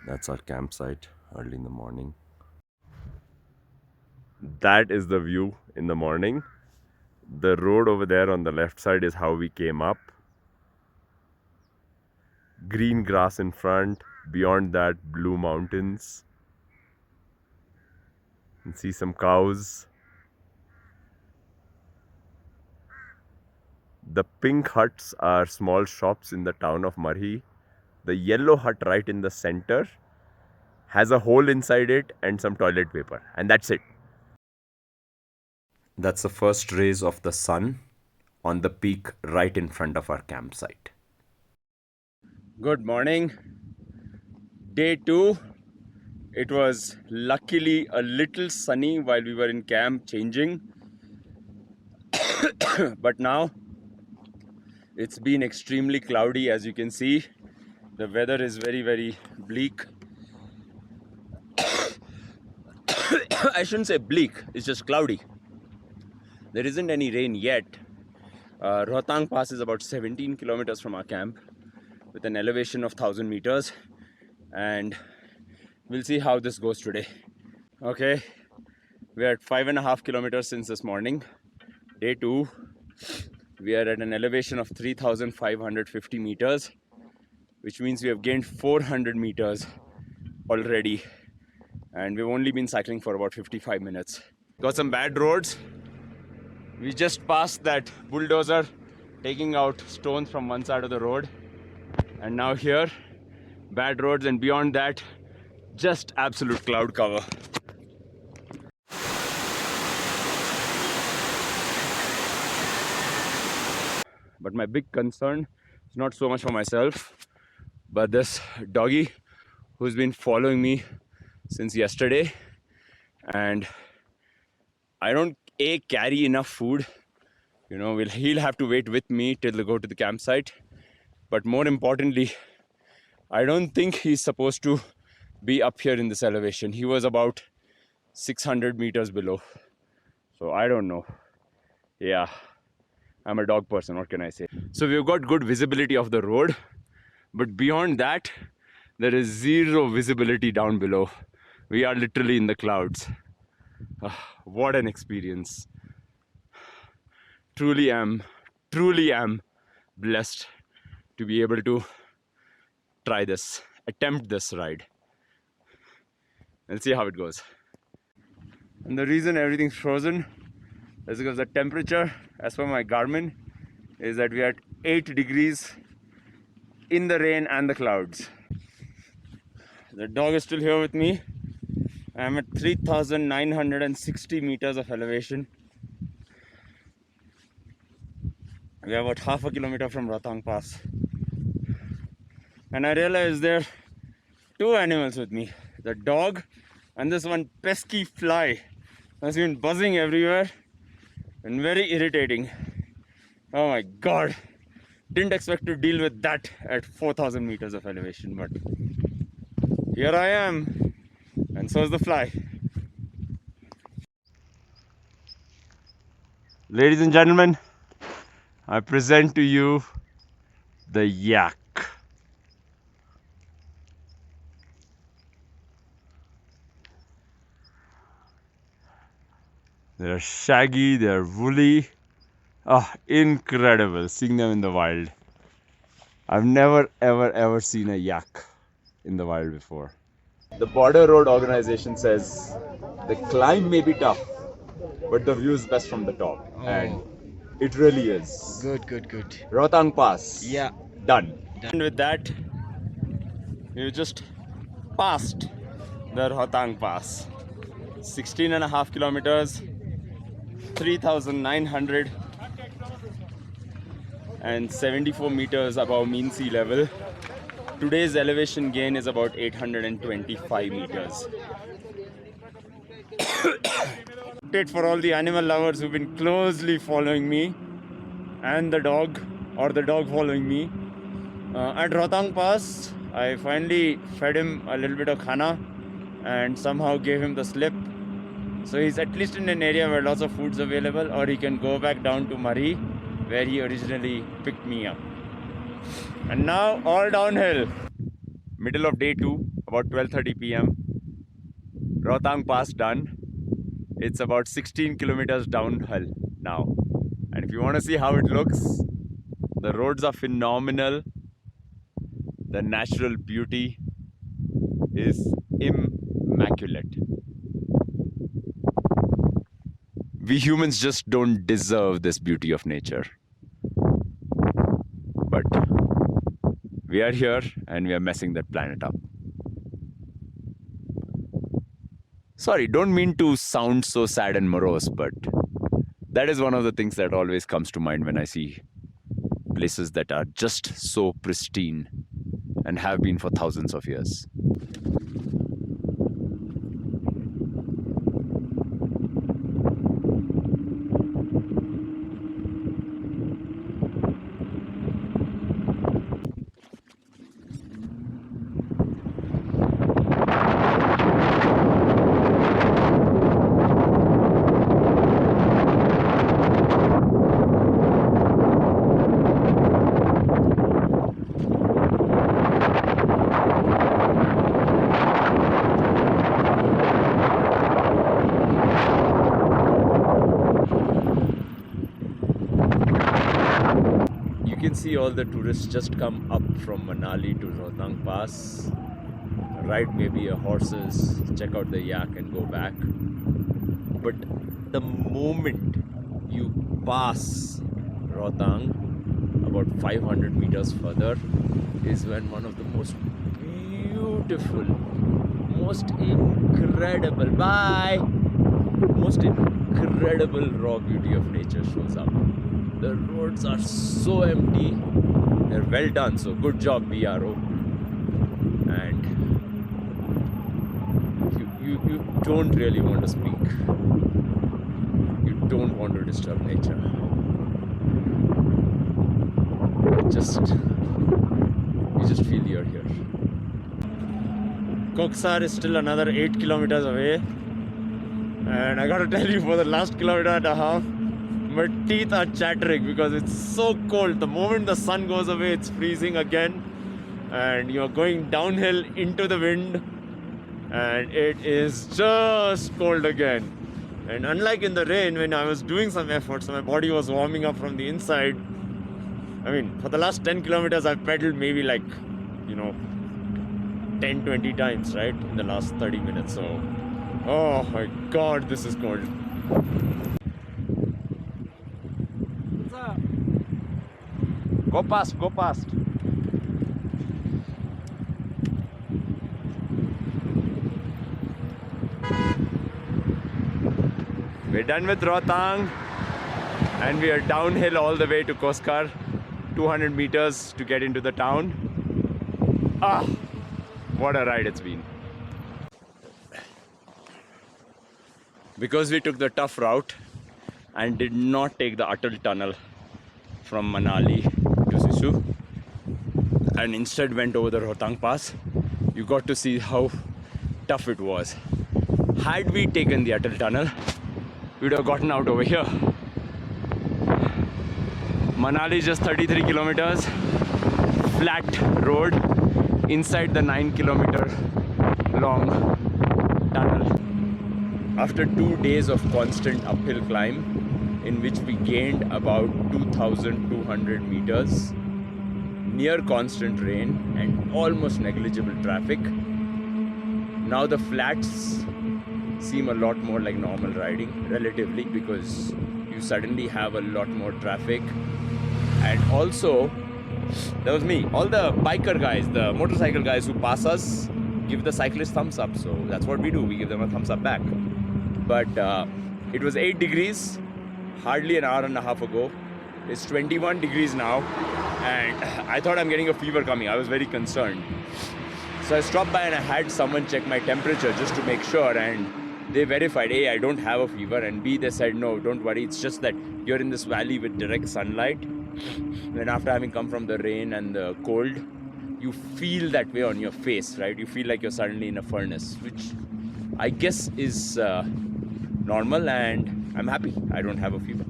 That's our campsite early in the morning. That is the view in the morning. The road over there on the left side is how we came up. Green grass in front. Beyond that, blue mountains. You can see some cows. The pink huts are small shops in the town of Marhi. The yellow hut right in the center has a hole inside it and some toilet paper, and that's it. That's the first rays of the sun on the peak right in front of our campsite. Good morning. Day 2. It was luckily a little sunny while we were in camp changing. But now it's been extremely cloudy, as you can see. The weather is very, very bleak. I shouldn't say bleak, it's just cloudy. There isn't any rain yet. Rohtang Pass is about 17 kilometers from our camp with an elevation of 1000 meters, and we'll see how this goes today. Okay, we're at 5.5 kilometers since this morning. Day 2. We are at an elevation of 3550 meters, which means we have gained 400 meters already, and we've only been cycling for about 55 minutes. Got some bad roads. We just passed that bulldozer taking out stones from one side of the road, and now here, bad roads, and beyond that, just absolute cloud cover. But my big concern is not so much for myself, but this doggy who's been following me since yesterday, and I don't carry enough food. He'll have to wait with me till we go to the campsite. But more importantly, I don't think he's supposed to be up here in this elevation. He was about 600 meters below. So I don't know. Yeah, I'm a dog person, what can I say? So we've got good visibility of the road, but beyond that, there is zero visibility down below. We are literally in the clouds. What an experience. Truly am blessed to be able to try this, attempt this ride. Let's see how it goes. And the reason everything's frozen is because the temperature, as per my Garmin, is that we are at 8 degrees in the rain and the clouds. The dog is still here with me. I'm at 3960 meters of elevation. We are about half a kilometer from Rohtang Pass. And I realized there are two animals with me. The dog and this one pesky fly has been buzzing everywhere and very irritating. Oh my god. Didn't expect to deal with that at 4000 meters of elevation, but here I am, and so is the fly. Ladies and gentlemen, I present to you the yak. They're shaggy, they're woolly. Oh, incredible seeing them in the wild. I've never ever seen a yak in the wild before. The Border Road Organization says the climb may be tough, but the view is best from the top. Oh. And it really is. Good. Rohtang Pass. Yeah. Done. And with that, we just passed the Rohtang Pass. 16.5 kilometers, 3,974 meters above mean sea level. Today's elevation gain is about 825 meters. Update for all the animal lovers who've been closely following me, and the dog, or the dog following me. At Rohtang Pass, I finally fed him a little bit of khana and somehow gave him the slip. So he's at least in an area where lots of food's available, or he can go back down to Marhi, where he originally picked me up. And now all downhill. Middle of day 2 about 12:30 p.m. Rohtang Pass done. It's about 16 kilometers downhill now. And if you want to see how it looks, the roads are phenomenal. The natural beauty is immaculate. We humans just don't deserve this beauty of nature. But we are here and we are messing that planet up. Sorry, don't mean to sound so sad and morose, but that is one of the things that always comes to mind when I see places that are just so pristine and have been for thousands of years. You can see all the tourists just come up from Manali to Rohtang Pass, ride maybe a horses, check out the yak and go back. But the moment you pass Rohtang, about 500 meters further, is when one of the most beautiful, most incredible, most incredible raw beauty of nature shows up. The roads are so empty. They're well done, so good job BRO. And you don't really want to speak. You don't want to disturb nature. You just feel you're here. Koksar is still another 8 kilometers away. And I gotta tell you, for the last kilometer and a half, my teeth are chattering because it's so cold. The moment the sun goes away, it's freezing again. And you're going downhill into the wind. And it is just cold again. And unlike in the rain, when I was doing some efforts, my body was warming up from the inside. I mean, for the last 10 kilometers, I've pedaled maybe 10-20 times, right? In the last 30 minutes. So, oh my God, this is cold. Go past, go past. We're done with Rohtang and we are downhill all the way to Koskar, 200 meters to get into the town. Ah, what a ride it's been. Because we took the tough route and did not take the Atal tunnel from Manali to Sissu and instead went over the Rohtang Pass, you got to see how tough it was. Had we taken the Atal tunnel, we would have gotten out over here. Manali is just 33 kilometers, flat road inside the 9-kilometer long tunnel. After 2 days of constant uphill climb, in which we gained about 2,200 meters, near constant rain and almost negligible traffic, now the flats seem a lot more like normal riding, relatively, because you suddenly have a lot more traffic. And also, that was me, all the biker guys, the motorcycle guys who pass us, give the cyclist thumbs up. So that's what we do, we give them a thumbs up back. But it was 8 degrees hardly an hour and a half ago. It's 21 degrees now, and I thought I'm getting a fever coming. I was very concerned. So I stopped by and I had someone check my temperature just to make sure, and they verified, A, I don't have a fever, and B, they said, no, don't worry, it's just that you're in this valley with direct sunlight. And after having come from the rain and the cold, you feel that way on your face, right? You feel like you're suddenly in a furnace, which I guess is normal, and I'm happy I don't have a fever.